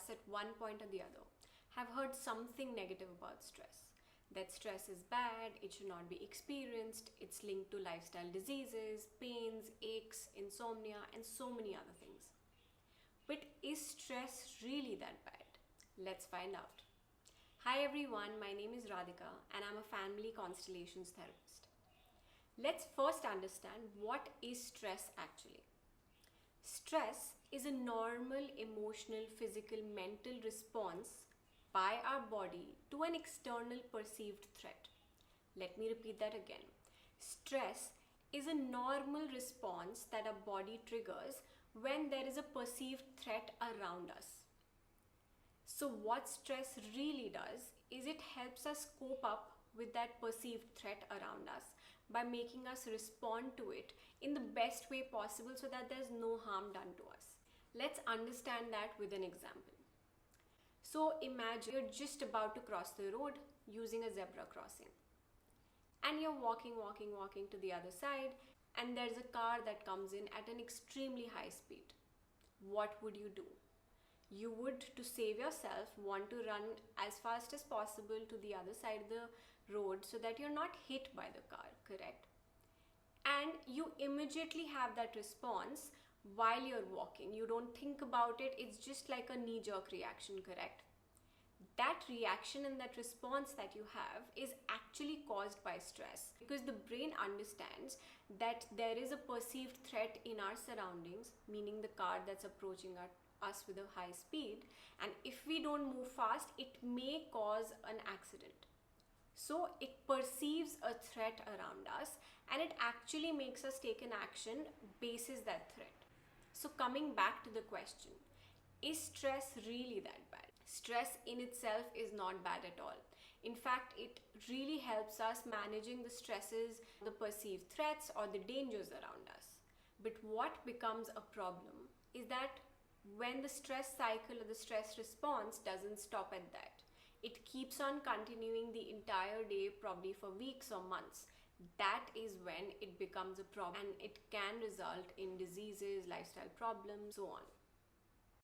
us at one point or the other have heard something negative about stress. That stress is bad, it should not be experienced, it's linked to lifestyle diseases, pains, aches, insomnia, and so many other things. But is stress really that bad? Let's find out. Hi everyone, my name is Radhika and I'm a family constellations therapist. Let's first understand what is stress actually. Stress is a normal emotional, physical, mental response by our body to an external perceived threat. Let me repeat that again. Stress is a normal response that our body triggers when there is a perceived threat around us. So what stress really does is it helps us cope up with that perceived threat around us by making us respond to it in the best way possible so that there's no harm done to us. Let's understand that with an example. So imagine you're just about to cross the road using a zebra crossing. And you're walking to the other side, and there's a car that comes in at an extremely high speed. What would you do? You would, to save yourself, want to run as fast as possible to the other side of the road so that you're not hit by the car, correct? And you immediately have that response while you're walking. You don't think about it, it's just like a knee-jerk reaction, correct? That reaction and that response that you have is actually caused by stress because the brain understands that there is a perceived threat in our surroundings, meaning the car that's approaching us with a high speed, and if we don't move fast, it may cause an accident. So it perceives a threat around us and it actually makes us take an action basis that threat. So coming back to the question, is stress really that bad? Stress in itself is not bad at all. In fact, it really helps us managing the stresses, the perceived threats or the dangers around us. But what becomes a problem is that when the stress cycle or the stress response doesn't stop at that, it keeps on continuing the entire day, probably for weeks or months. That is when it becomes a problem and it can result in diseases, lifestyle problems, so on.